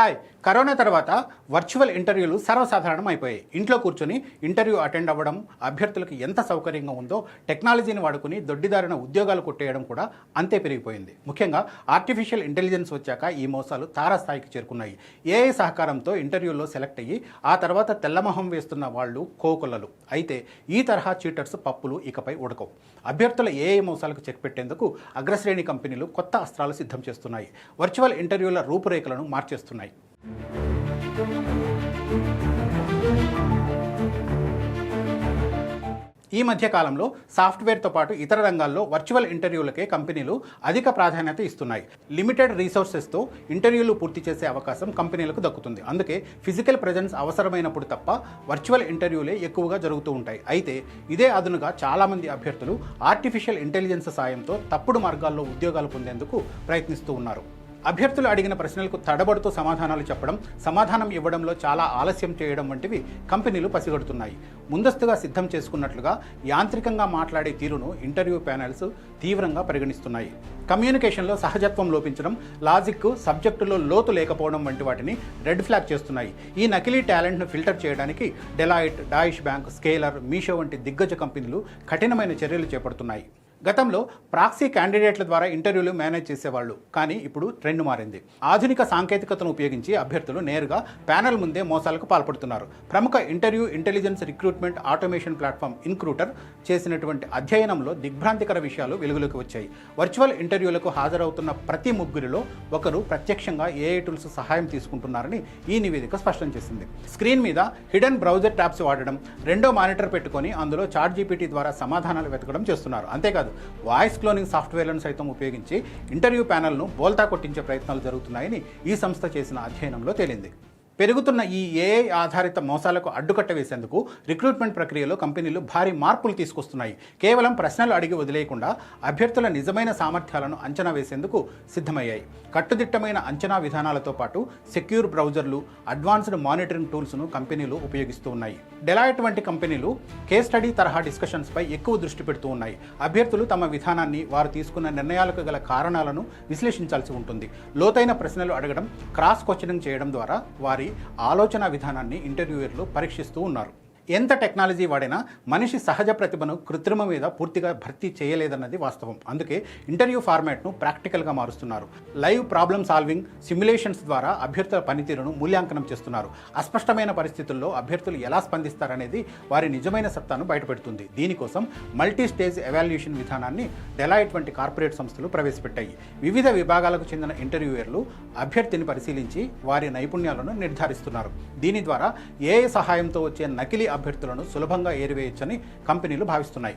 Hi. Corona తర్వాత virtual ఇంటర్వ్యూలు సర్వసాధారణం అయిపోయాయి. ఇంట్లో కూర్చొని ఇంటర్వ్యూ అటెండ్ అవ్వడం అభ్యర్థులకు ఎంత సౌకర్యంగా ఉందో టెక్నాలజీని వాడుకుని దొడ్డిదారిన ఉద్యోగాలు కొట్టేయడం కూడా అంతే పెరిగిపోయింది. ముఖ్యంగా ఆర్టిఫిషియల్ ఇంటెలిజెన్స్ వచ్చాక ఈ మోసాలు తారాస్థాయికి చేరుకున్నాయి. ఏఐ సహకారంతో ఇంటర్వ్యూలో సెలెక్ట్ అయ్యి ఆ తర్వాత తెల్లమొహం వేస్తున్న వాళ్ళు కోకొల్లలు. అయితే ఈ తరహా చీటర్స్ పప్పులు ఇకపై ఉడకవు. అభ్యర్థుల ఏఐ మోసాలకు చెక్ పెట్టేందుకు అగ్రశ్రేణి కంపెనీలు కొత్త అస్త్రాలు సిద్ధం చేస్తున్నాయి. వర్చువల్ ఇంటర్వ్యూల రూపురేఖలను మార్చేస్తున్నాయి. ఈ మధ్య కాలంలో సాఫ్ట్వేర్తో పాటు ఇతర రంగాల్లో వర్చువల్ ఇంటర్వ్యూలకే కంపెనీలు అధిక ప్రాధాన్యత ఇస్తున్నాయి. లిమిటెడ్ రీసోర్సెస్తో ఇంటర్వ్యూలు పూర్తి చేసే అవకాశం కంపెనీలకు దక్కుతుంది. అందుకే ఫిజికల్ ప్రెజెన్స్ అవసరమైనప్పుడు తప్ప వర్చువల్ ఇంటర్వ్యూలే ఎక్కువగా జరుగుతూ ఉంటాయి. అయితే ఇదే అదునుగా చాలామంది అభ్యర్థులు ఆర్టిఫిషియల్ ఇంటెలిజెన్స్ సాయంతో తప్పుడు మార్గాల్లో ఉద్యోగాలు పొందేందుకు ప్రయత్నిస్తూ ఉన్నారు. అభ్యర్థులు అడిగిన ప్రశ్నలకు తడబడుతూ సమాధానాలు చెప్పడం, సమాధానం ఇవ్వడంలో చాలా ఆలస్యం చేయడం వంటివి కంపెనీలు పసిగడుతున్నాయి. ముందస్తుగా సిద్ధం చేసుకున్నట్లుగా యాంత్రికంగా మాట్లాడే తీరును ఇంటర్వ్యూ ప్యానెల్స్ తీవ్రంగా పరిగణిస్తున్నాయి. కమ్యూనికేషన్లో సహజత్వం లోపించడం, లాజిక్, సబ్జెక్టులో లోతు లేకపోవడం వంటి వాటిని రెడ్ ఫ్లాగ్ చేస్తున్నాయి. ఈ నకిలీ టాలెంట్ను ఫిల్టర్ చేయడానికి Deloitte, Deutsche bank, scalar, Meesho వంటి దిగ్గజ కంపెనీలు కఠినమైన చర్యలు చేపడుతున్నాయి. గతంలో ప్రాక్సీ క్యాండిడేట్ల ద్వారా ఇంటర్వ్యూలు మేనేజ్ చేసేవాళ్ళు, కానీ ఇప్పుడు ట్రెండ్ మారింది. ఆధునిక సాంకేతికతను ఉపయోగించి అభ్యర్థులు నేరుగా ప్యానెల్ ముందే మోసాలకు పాల్పడుతున్నారు. ప్రముఖ interview intelligence recruitment automation platform Incruiter చేసినటువంటి అధ్యయనంలో దిగ్భ్రాంతికర విషయాలు వెలుగులోకి వచ్చాయి. వర్చువల్ ఇంటర్వ్యూలకు హాజరవుతున్న ప్రతి ముగ్గురిలో ఒకరు ప్రత్యక్షంగా ఏఐ టూల్స్ సహాయం తీసుకుంటున్నారని ఈ నివేదిక స్పష్టం చేసింది. స్క్రీన్ మీద హిడెన్ బ్రౌజర్ ట్యాబ్స్ వాడడం, రెండో మానిటర్ పెట్టుకొని అందులో చాట్ జీపీటీ ద్వారా సమాధానాలు వెతకడం చేస్తున్నారు. అంతేకాదు, వాయిస్ క్లోనింగ్ సాఫ్ట్వేర్లను సైతం ఉపయోగించి ఇంటర్వ్యూ ప్యానెల్ను బోల్తా కొట్టించే ప్రయత్నాలు జరుగుతున్నాయని ఈ సంస్థ చేసిన అధ్యయనంలో తేలింది. పెరుగుతున్న ఈ ఏఐ ఆధారిత మోసాలకు అడ్డుకట్ట వేసేందుకు రిక్రూట్మెంట్ ప్రక్రియలో కంపెనీలు భారీ మార్పులు తీసుకొస్తున్నాయి. కేవలం ప్రశ్నలు అడిగి వదిలేయకుండా అభ్యర్థుల నిజమైన సామర్థ్యాలను అంచనా వేసేందుకు సిద్ధమయ్యాయి. కట్టుదిట్టమైన అంచనా విధానాలతో పాటు సెక్యూర్ బ్రౌజర్లు, అడ్వాన్స్డ్ మానిటరింగ్ టూల్స్ను కంపెనీలు ఉపయోగిస్తూ ఉన్నాయి. డెలాయిట్ వంటి కంపెనీలు కేస్ స్టడీ తరహా డిస్కషన్స్పై ఎక్కువ దృష్టి పెడుతూ ఉన్నాయి. అభ్యర్థులు తమ విధానాన్ని, వారు తీసుకున్న నిర్ణయాలకు గల కారణాలను విశ్లేషించాల్సి ఉంటుంది. లోతైన ప్రశ్నలు అడగడం, క్రాస్ క్వశ్చనింగ్ చేయడం ద్వారా వారి ఆలోచన విధానాన్ని ఇంటర్వ్యూయర్లు పరీక్షిస్తూ ఉన్నారు. ఎంత టెక్నాలజీ వాడినా మనిషి సహజ ప్రతిభను కృత్రిమ మీద పూర్తిగా భర్తీ చేయలేదన్నది వాస్తవం. అందుకే ఇంటర్వ్యూ ఫార్మాట్ను ప్రాక్టికల్గా మారుస్తున్నారు. లైవ్ ప్రాబ్లమ్ సాల్వింగ్, సిమ్యులేషన్స్ ద్వారా అభ్యర్థుల పనితీరును మూల్యాంకనం చేస్తున్నారు. అస్పష్టమైన పరిస్థితుల్లో అభ్యర్థులు ఎలా స్పందిస్తారనేది వారి నిజమైన సత్తాను బయటపెడుతుంది. దీనికోసం మల్టీ స్టేజ్ ఎవాల్యుయేషన్ విధానాన్ని డెలాయిట్ వంటి కార్పొరేట్ సంస్థలు ప్రవేశపెట్టాయి. వివిధ విభాగాలకు చెందిన ఇంటర్వ్యూయర్లు అభ్యర్థిని పరిశీలించి వారి నైపుణ్యాలను నిర్ధారిస్తున్నారు. దీని ద్వారా ఏఐ సహాయంతో వచ్చే నకిలీ అభ్యర్థులను సులభంగా ఏరివేయొచ్చని కంపెనీలు భావిస్తున్నాయి.